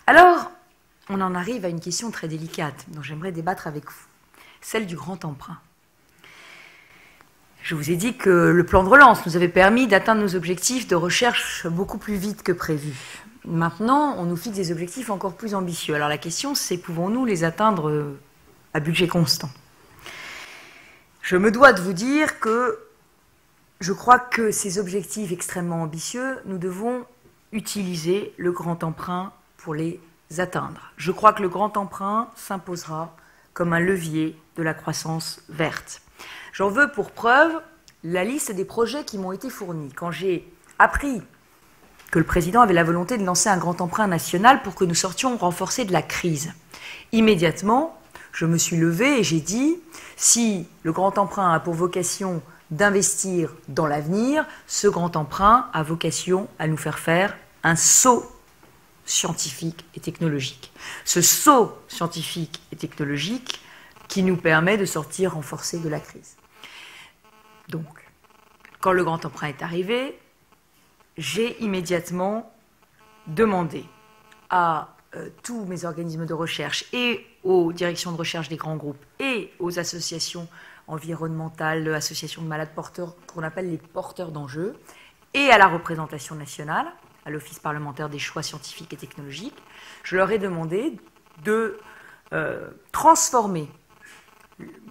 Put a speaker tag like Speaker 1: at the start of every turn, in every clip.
Speaker 1: Alors, on en arrive à une question très délicate dont j'aimerais débattre avec vous, celle du grand emprunt. Je vous ai dit que le plan de relance nous avait permis d'atteindre nos objectifs de recherche beaucoup plus vite que prévu. Maintenant, on nous fixe des objectifs encore plus ambitieux. Alors la question, c'est pouvons-nous les atteindre à budget constant? Je me dois de vous dire que je crois que ces objectifs extrêmement ambitieux, nous devons utiliser le grand emprunt pour les atteindre. Je crois que le grand emprunt s'imposera comme un levier de la croissance verte. J'en veux pour preuve la liste des projets qui m'ont été fournis. Quand j'ai appris que le président avait la volonté de lancer un grand emprunt national pour que nous sortions renforcés de la crise, immédiatement, je me suis levée et j'ai dit, si le grand emprunt a pour vocation d'investir dans l'avenir, ce grand emprunt a vocation à nous faire un saut scientifique et technologique. Ce saut scientifique et technologique qui nous permet de sortir renforcés de la crise. Donc, quand le grand emprunt est arrivé, j'ai immédiatement demandé à tous mes organismes de recherche et aux directions de recherche des grands groupes et aux associations environnementales, associations de malades porteurs, qu'on appelle les porteurs d'enjeux, et à la représentation nationale, à l'Office parlementaire des choix scientifiques et technologiques, je leur ai demandé de transformer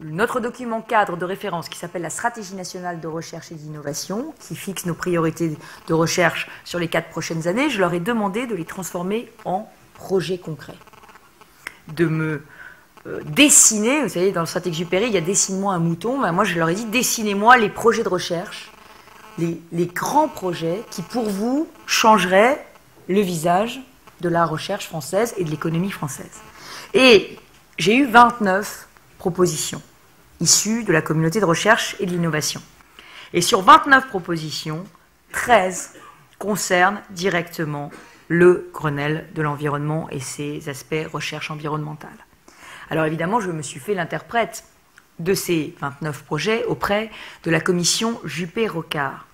Speaker 1: notre document cadre de référence qui s'appelle la Stratégie nationale de recherche et d'innovation, qui fixe nos priorités de recherche sur les 4 prochaines années, je leur ai demandé de les transformer en projets concrets. De me dessiner, vous savez, dans le Saint-Exupéry, il y a « dessine-moi un mouton », ben moi je leur ai dit « dessinez-moi les projets de recherche », les grands projets qui, pour vous, changeraient le visage de la recherche française et de l'économie française. Et j'ai eu 29 propositions issues de la communauté de recherche et de l'innovation. Et sur 29 propositions, 13 concernent directement le Grenelle de l'environnement et ses aspects recherche environnementale. Alors évidemment, je me suis fait l'interprète de ces 29 projets auprès de la commission Juppé-Rocard.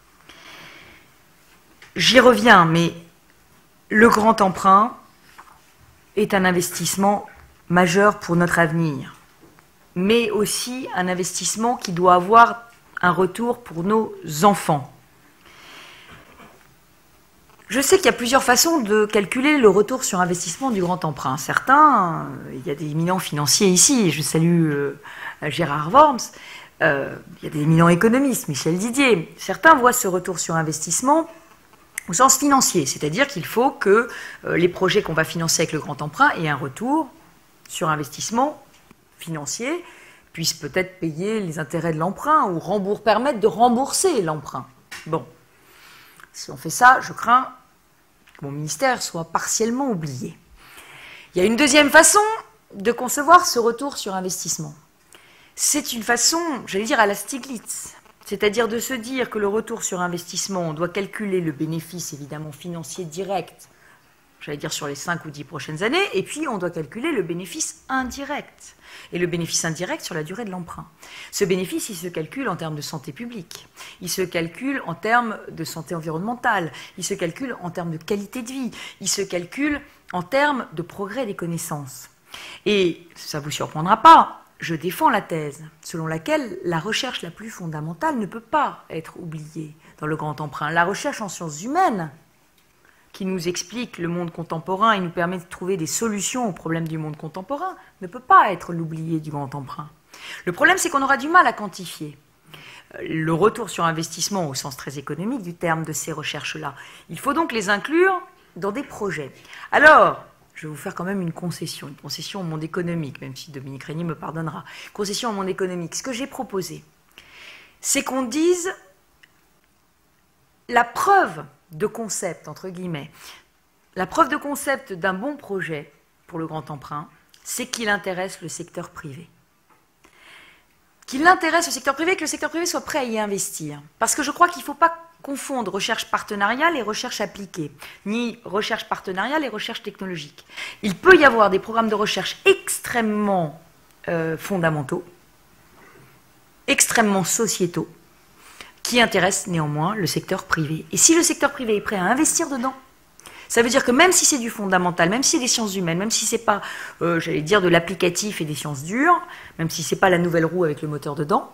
Speaker 1: J'y reviens, mais le grand emprunt est un investissement majeur pour notre avenir, mais aussi un investissement qui doit avoir un retour pour nos enfants. Je sais qu'il y a plusieurs façons de calculer le retour sur investissement du grand emprunt. Certains, il y a des éminents financiers ici, je salue Gérard Worms, il y a des éminents économistes, Michel Didier. Certains voient ce retour sur investissement au sens financier, c'est-à-dire qu'il faut que les projets qu'on va financer avec le grand emprunt aient un retour sur investissement financier, puissent peut-être payer les intérêts de l'emprunt ou permettre de rembourser l'emprunt. Bon, si on fait ça, je crains que mon ministère soit partiellement oublié. Il y a une deuxième façon de concevoir ce retour sur investissement. C'est une façon, j'allais dire, à la Stiglitz, c'est-à-dire de se dire que le retour sur investissement, on doit calculer le bénéfice évidemment financier direct, j'allais dire sur les 5 ou 10 prochaines années, et puis on doit calculer le bénéfice indirect. Et le bénéfice indirect sur la durée de l'emprunt. Ce bénéfice, il se calcule en termes de santé publique, il se calcule en termes de santé environnementale, il se calcule en termes de qualité de vie, il se calcule en termes de progrès des connaissances. Et ça ne vous surprendra pas, je défends la thèse selon laquelle la recherche la plus fondamentale ne peut pas être oubliée dans le grand emprunt. La recherche en sciences humaines, qui nous explique le monde contemporain et nous permet de trouver des solutions aux problèmes du monde contemporain, ne peut pas être l'oublié du grand emprunt. Le problème, c'est qu'on aura du mal à quantifier le retour sur investissement au sens très économique du terme de ces recherches-là. Il faut donc les inclure dans des projets. Alors, je vais vous faire quand même une concession au monde économique, même si Dominique Régnier me pardonnera. Concession au monde économique. Ce que j'ai proposé, c'est qu'on dise la preuve de concept, entre guillemets, la preuve de concept d'un bon projet pour le grand emprunt, c'est qu'il intéresse le secteur privé. Qu'il intéresse le secteur privé, que le secteur privé soit prêt à y investir. Parce que je crois qu'il ne faut pas confondre recherche partenariale et recherche appliquée, ni recherche partenariale et recherche technologique. Il peut y avoir des programmes de recherche extrêmement fondamentaux, extrêmement sociétaux, qui intéressent néanmoins le secteur privé. Et si le secteur privé est prêt à investir dedans, Ça veut dire que même si c'est du fondamental, même si c'est des sciences humaines, même si c'est pas, j'allais dire, de l'applicatif et des sciences dures, même si c'est pas la nouvelle roue avec le moteur dedans,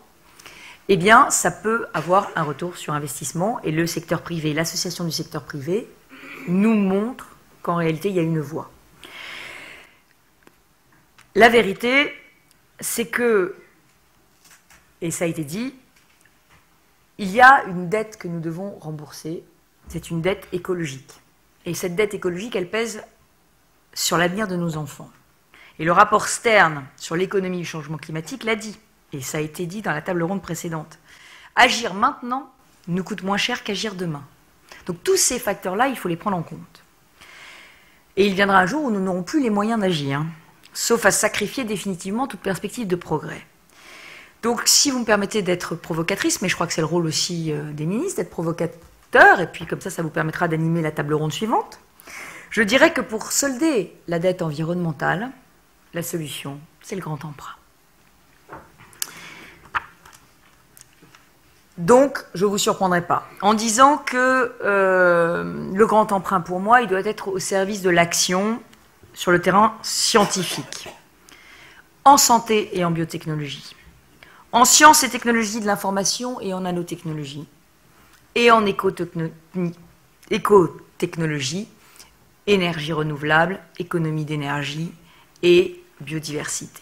Speaker 1: eh bien, ça peut avoir un retour sur investissement. Et le secteur privé, l'association du secteur privé, nous montre qu'en réalité, il y a une voie. La vérité, c'est que, et ça a été dit, il y a une dette que nous devons rembourser. C'est une dette écologique. Et cette dette écologique, elle pèse sur l'avenir de nos enfants. Et le rapport Stern sur l'économie du changement climatique l'a dit. Et ça a été dit dans la table ronde précédente. Agir maintenant nous coûte moins cher qu'agir demain. Donc tous ces facteurs-là, il faut les prendre en compte. Et il viendra un jour où nous n'aurons plus les moyens d'agir, sauf à sacrifier définitivement toute perspective de progrès. Donc si vous me permettez d'être provocatrice, mais je crois que c'est le rôle aussi des ministres d'être provocateurs, et puis comme ça vous permettra d'animer la table ronde suivante, je dirais que pour solder la dette environnementale, la solution, c'est le grand emprunt. Donc, je ne vous surprendrai pas en disant que le grand emprunt, pour moi, il doit être au service de l'action sur le terrain scientifique, en santé et en biotechnologie, en sciences et technologies de l'information et en nanotechnologie, et en écotechnologie, énergie renouvelable, économie d'énergie et biodiversité.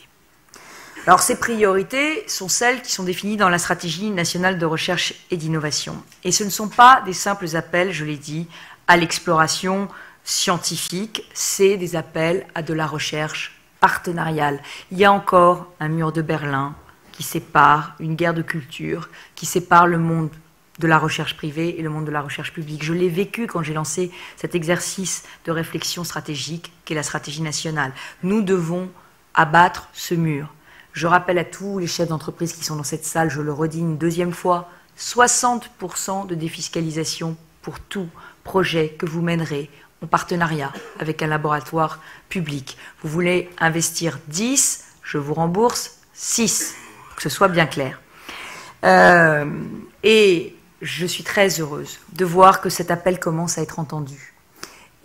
Speaker 1: Alors ces priorités sont celles qui sont définies dans la stratégie nationale de recherche et d'innovation. Et ce ne sont pas des simples appels, je l'ai dit, à l'exploration scientifique, c'est des appels à de la recherche partenariale. Il y a encore un mur de Berlin qui sépare, une guerre de culture, qui sépare le monde de la recherche privée et le monde de la recherche publique. Je l'ai vécu quand j'ai lancé cet exercice de réflexion stratégique qu'est la stratégie nationale. Nous devons abattre ce mur. Je rappelle à tous les chefs d'entreprise qui sont dans cette salle, je le redis une deuxième fois, 60% de défiscalisation pour tout projet que vous mènerez en partenariat avec un laboratoire public. Vous voulez investir 10, je vous rembourse 6, pour que ce soit bien clair. Et je suis très heureuse de voir que cet appel commence à être entendu.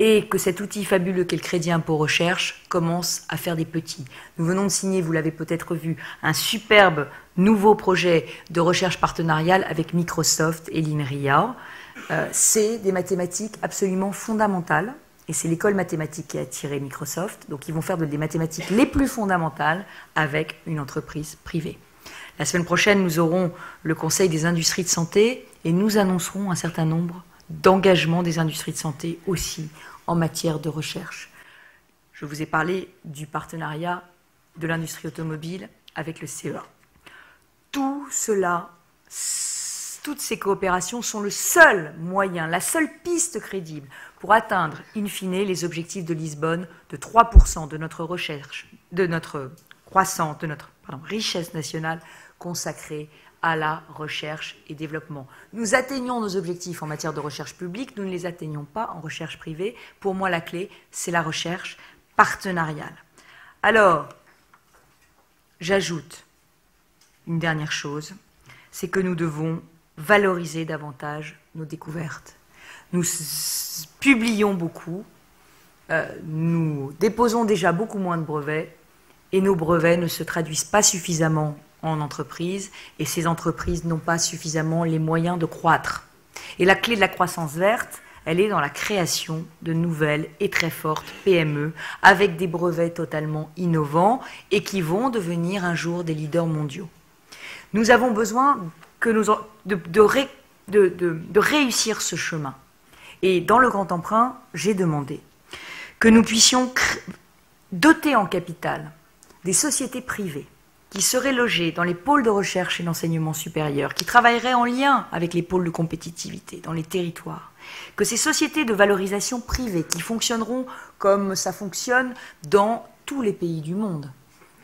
Speaker 1: Et que cet outil fabuleux qu'est le crédit impôt recherche commence à faire des petits. Nous venons de signer, vous l'avez peut-être vu, un superbe nouveau projet de recherche partenariale avec Microsoft et l'INRIA. C'est des mathématiques absolument fondamentales, et c'est l'école mathématique qui a attiré Microsoft, donc ils vont faire des mathématiques les plus fondamentales avec une entreprise privée. La semaine prochaine, nous aurons le Conseil des industries de santé, et nous annoncerons un certain nombre d'engagement des industries de santé aussi en matière de recherche. Je vous ai parlé du partenariat de l'industrie automobile avec le CEA. Tout cela, toutes ces coopérations sont le seul moyen, la seule piste crédible pour atteindre, in fine, les objectifs de Lisbonne de 3% de notre recherche, de notre croissance, de notre richesse nationale consacrée à la recherche et développement. Nous atteignons nos objectifs en matière de recherche publique, nous ne les atteignons pas en recherche privée. Pour moi, la clé, c'est la recherche partenariale. Alors, j'ajoute une dernière chose, c'est que nous devons valoriser davantage nos découvertes. Nous publions beaucoup, nous déposons déjà beaucoup moins de brevets, et nos brevets ne se traduisent pas suffisamment en entreprise, et ces entreprises n'ont pas suffisamment les moyens de croître. Et la clé de la croissance verte, elle est dans la création de nouvelles et très fortes PME, avec des brevets totalement innovants, et qui vont devenir un jour des leaders mondiaux. Nous avons besoin de réussir ce chemin. Et dans le grand emprunt, j'ai demandé que nous puissions doter en capital des sociétés privées qui seraient logées dans les pôles de recherche et d'enseignement supérieur, qui travailleraient en lien avec les pôles de compétitivité dans les territoires, que ces sociétés de valorisation privées qui fonctionneront comme ça fonctionne dans tous les pays du monde,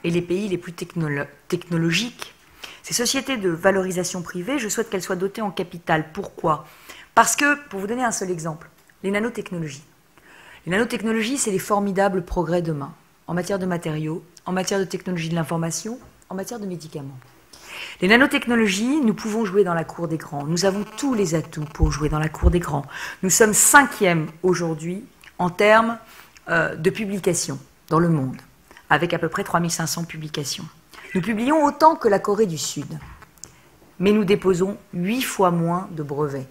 Speaker 1: et les pays les plus technologiques, ces sociétés de valorisation privée, je souhaite qu'elles soient dotées en capital. Pourquoi ? Parce que, pour vous donner un seul exemple, les nanotechnologies. Les nanotechnologies, c'est les formidables progrès demain, en matière de matériaux, en matière de technologie de l'information, en matière de médicaments. Les nanotechnologies, nous pouvons jouer dans la cour des grands. Nous avons tous les atouts pour jouer dans la cour des grands. Nous sommes 5e aujourd'hui en termes de publications dans le monde, avec à peu près 3500 publications. Nous publions autant que la Corée du Sud, mais nous déposons 8 fois moins de brevets.